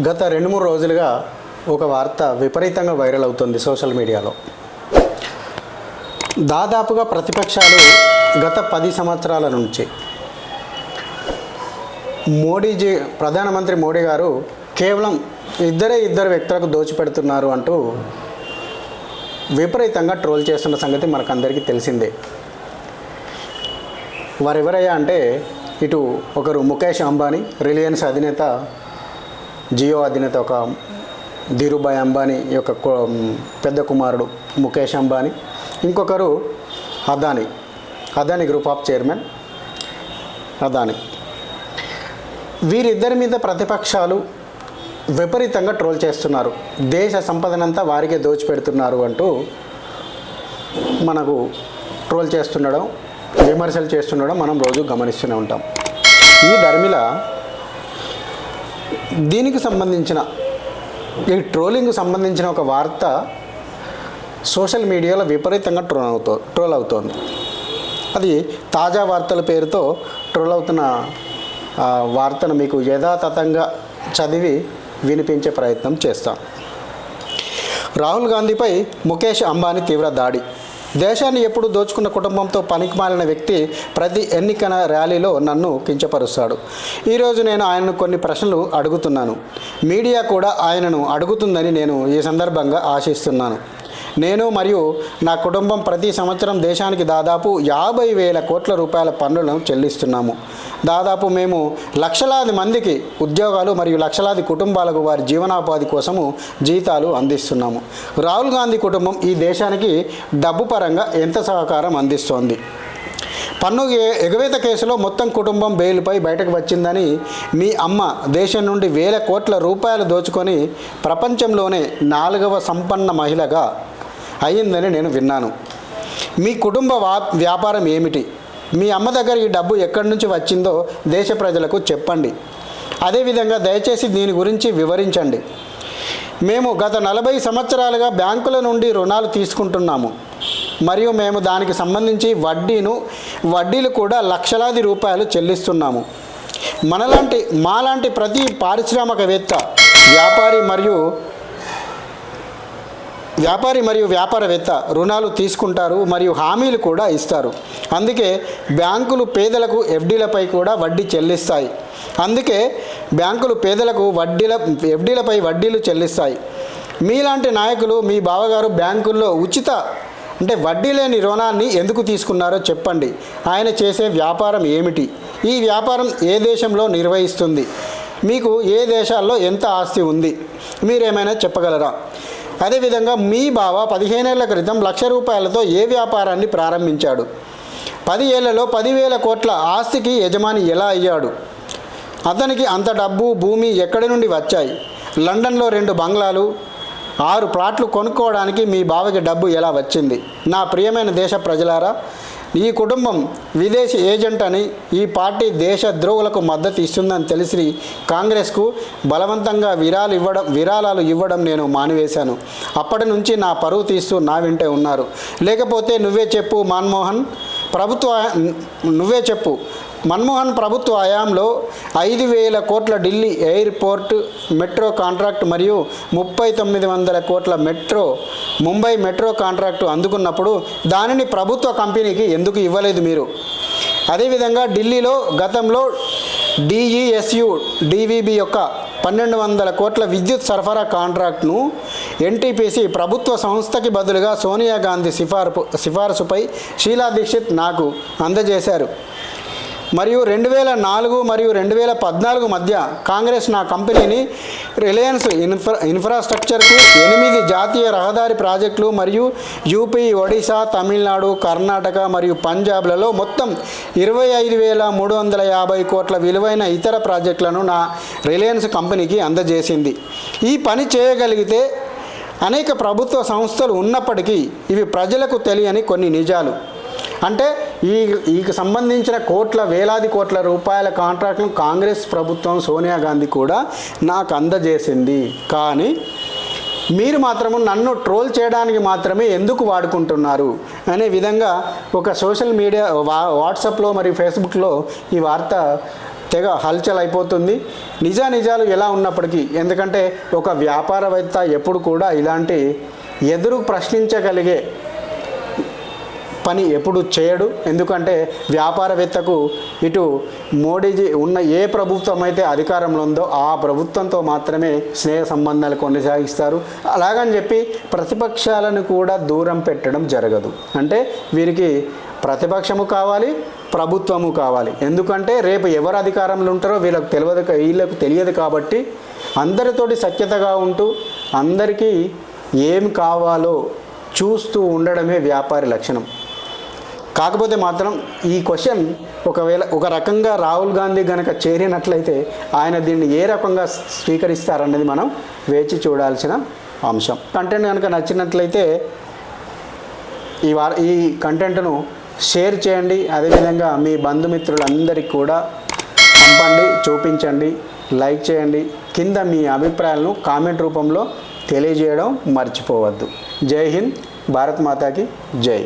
గత 2-3 రోజులుగా ఒక వార్త విపరీతంగా వైరల్ అవుతుంది సోషల్ మీడియాలో. దాదాపుగా ప్రతిపక్షాలు గత 10 సంవత్సరాల నుంచి ప్రధానమంత్రి మోడీ గారు కేవలం ఇద్దరు వ్యక్తులకు దోచిపెడుతున్నారు అంటూ విపరీతంగా ట్రోల్ చేస్తున్న సంగతి మనకందరికీ తెలిసిందే. వారెవరయ్యా అంటే ఇటు ఒకరు ముఖేష్ అంబానీ, రిలయన్స్ అధినేత, జియో అధినేత ఒక ధీరుభాయ్ అంబానీ యొక్క పెద్ద కుమారుడు ముఖేష్ అంబానీ, ఇంకొకరు Adani group of chairman Adani. వీరిద్దరి మీద ప్రతిపక్షాలు విపరీతంగా ట్రోల్ చేస్తున్నారు. దేశ సంపదనంతా వారికే దోచిపెడుతున్నారు అంటూ మనకు ట్రోల్ చేస్తుండడం, విమర్శలు చేస్తుండడం మనం రోజు గమనిస్తూనే ఉంటాం. ఈ ధర్మిల దీనికి సంబంధించిన ఈ ట్రోలింగ్కు సంబంధించిన ఒక వార్త సోషల్ మీడియాలో విపరీతంగా ట్రోల్ అవుతోంది. అది తాజా వార్తల పేరుతో ట్రోల్ అవుతున్న వార్తను మీకు యథాతథంగా చదివి వినిపించే ప్రయత్నం చేస్తాం. రాహుల్ గాంధీపై ముఖేష్ అంబానీ తీవ్ర దాడి. దేశాన్ని ఎప్పుడు దోచుకున్న కుటుంబంతో పనికిమాలిన వ్యక్తి ప్రతి ఎన్నికల ర్యాలీలో నన్ను కించపరుస్తాడు. ఈరోజు నేను ఆయనను కొన్ని ప్రశ్నలు అడుగుతున్నాను. మీడియా కూడా ఆయనను అడుగుతుందని నేను ఈ సందర్భంగా ఆశిస్తున్నాను. నేను మరియు నా కుటుంబం ప్రతి సంవత్సరం దేశానికి దాదాపు 50,000 కోట్ల రూపాయల పన్నులను చెల్లిస్తున్నాము. దాదాపు మేము లక్షలాది మందికి ఉద్యోగాలు మరియు లక్షలాది కుటుంబాలకు వారి జీవనోపాధి కోసము జీతాలు అందిస్తున్నాము. రాహుల్ గాంధీ కుటుంబం ఈ దేశానికి డబ్బు పరంగా ఎంత సహకారం అందిస్తోంది? పన్ను ఎగవేత కేసులో మొత్తం కుటుంబం బెయిల్పై బయటకు వచ్చిందని మీ అమ్మ దేశం నుండి 1,000 కోట్ల రూపాయలు దోచుకొని ప్రపంచంలోనే 4వ సంపన్న మహిళగా అయ్యిందని నేను విన్నాను. మీ కుటుంబ వ్యాపారం ఏమిటి? మీ అమ్మ దగ్గర ఈ డబ్బు ఎక్కడి నుంచి వచ్చిందో దేశ ప్రజలకు చెప్పండి. అదేవిధంగా దయచేసి దీని గురించి వివరించండి. మేము గత 40 సంవత్సరాలుగా బ్యాంకుల నుండి రుణాలు తీసుకుంటున్నాము మరియు మేము దానికి సంబంధించి వడ్డీలు కూడా లక్షలాది రూపాయలు చెల్లిస్తున్నాము. మాలాంటి ప్రతి పారిశ్రామికవేత్త, వ్యాపారి మరియు వ్యాపారవేత్త రుణాలు తీసుకుంటారు మరియు హామీలు కూడా ఇస్తారు. అందుకే బ్యాంకులు పేదలకు ఎఫ్డీలపై కూడా వడ్డీ చెల్లిస్తాయి. ఎఫ్డీలపై వడ్డీలు చెల్లిస్తాయి. మీలాంటి నాయకులు, మీ బావగారు బ్యాంకుల్లో వడ్డీ లేని రుణాన్ని ఎందుకు తీసుకున్నారో చెప్పండి. ఆయన చేసే వ్యాపారం ఏమిటి? ఈ వ్యాపారం ఏ దేశంలో నిర్వహిస్తుంది? మీకు ఏ దేశాల్లో ఎంత ఆస్తి ఉంది? మీరేమైనా చెప్పగలరా? అదేవిధంగా మీ బావ 15 ఏళ్ల క్రితం 1,00,000 రూపాయలతో ఏ వ్యాపారాన్ని ప్రారంభించాడు? 10 ఏళ్లలో 10,000 కోట్ల ఆస్తికి యజమాని ఎలా అయ్యాడు? అతనికి అంత డబ్బు, భూమి ఎక్కడి నుండి వచ్చాయి? లండన్లో 2 బంగ్లాలు, 6 ప్లాట్లు కొనుక్కోవడానికి మీ బావకి డబ్బు ఎలా వచ్చింది? నా ప్రియమైన దేశ ప్రజలారా, ఈ కుటుంబం విదేశీ ఏజెంట్ అని, ఈ పార్టీ దేశద్రోహులకు మద్దతు ఇస్తుందని తెలిసి కాంగ్రెస్కు బలవంతంగా విరాళాలు ఇవ్వడం నేను మానివేశాను. అప్పటి నుంచి నా పరువు తీస్తూ నా వెంటే ఉన్నారు. లేకపోతే నువ్వే చెప్పు మన్మోహన్ ప్రభుత్వ హయాంలో 5,000 కోట్ల ఢిల్లీ ఎయిర్పోర్ట్ మెట్రో కాంట్రాక్ట్ మరియు 3,900 కోట్ల ముంబై మెట్రో కాంట్రాక్టు అందుకున్నప్పుడు దానిని ప్రభుత్వ కంపెనీకి ఎందుకు ఇవ్వలేదు మీరు? అదేవిధంగా ఢిల్లీలో గతంలో డిఈఎస్యు డివిబి యొక్క 1,200 కోట్ల విద్యుత్ సరఫరా కాంట్రాక్ట్ను ఎన్టీపీసీ ప్రభుత్వ సంస్థకి బదులుగా సోనియా గాంధీ సిఫారసుపై షీలా దీక్షిత్ నాకు అందజేశారు. మరియు 2004 మరియు 2014 మధ్య కాంగ్రెస్ నా కంపెనీని రిలయన్స్ ఇన్ఫ్రాస్ట్రక్చర్కు 8 జాతీయ రహదారి ప్రాజెక్టులు మరియు యూపీ, ఒడిశా, తమిళనాడు, కర్ణాటక మరియు పంజాబ్లలో మొత్తం 25,350 కోట్ల విలువైన ఇతర ప్రాజెక్టులను నా రిలయన్స్ కంపెనీకి అందజేసింది. ఈ పని చేయగలిగితే అనేక ప్రభుత్వ సంస్థలు ఉన్నప్పటికీ ఇవి ప్రజలకు తెలియని కొన్ని నిజాలు. అంటే ఈ సంబంధించిన వేలాది కోట్ల రూపాయల కాంట్రాక్ట్ను కాంగ్రెస్ ప్రభుత్వం, సోనియా గాంధీ కూడా నాకు అందజేసింది. కానీ మీరు మాత్రము నన్ను ట్రోల్ చేయడానికి మాత్రమే ఎందుకు వాడుకుంటున్నారు అనే విధంగా ఒక సోషల్ మీడియా వాట్సాప్లో మరియు ఫేస్బుక్లో ఈ వార్త తెగ హల్చల్ అయిపోతుంది. నిజాలు ఎలా ఉన్నప్పటికీ, ఎందుకంటే ఒక వ్యాపారవేత్త ఎప్పుడు కూడా ఇలాంటి ఎదురు ప్రశ్నించగలిగే పని ఎప్పుడు చేయడు. ఎందుకంటే వ్యాపారవేత్తకు ఇటు మోడీజీ ఉన్న ఏ ప్రభుత్వం అయితే అధికారంలో ఉందో ఆ ప్రభుత్వంతో మాత్రమే స్నేహ సంబంధాలు కొనసాగిస్తారు. అలాగని చెప్పి ప్రతిపక్షాలను కూడా దూరం పెట్టడం జరగదు. అంటే వీరికి ప్రతిపక్షము కావాలి, ప్రభుత్వము కావాలి. ఎందుకంటే రేపు ఎవరు అధికారంలో ఉంటారో వీళ్ళకు తెలియదు కాబట్టి అందరితోటి సఖ్యతగా ఉంటూ అందరికీ ఏం కావాలో చూస్తూ ఉండడమే వ్యాపారి లక్షణం. కాకపోతే మాత్రం ఈ క్వశ్చన్ ఒకవేళ ఒక రకంగా రాహుల్ గాంధీ కనుక చేరినట్లయితే ఆయన దీన్ని ఏ రకంగా స్వీకరిస్తారనేది మనం వేచి చూడాల్సిన అంశం. కంటెంట్ కనుక నచ్చినట్లయితే ఈ కంటెంట్ను షేర్ చేయండి. అదేవిధంగా మీ బంధుమిత్రులందరికీ కూడా పంపండి, చూపించండి, లైక్ చేయండి. కింద మీ అభిప్రాయాలను కామెంట్ రూపంలో తెలియజేయడం మర్చిపోవద్దు. జై హింద్, భారత్ మాతాకి జై.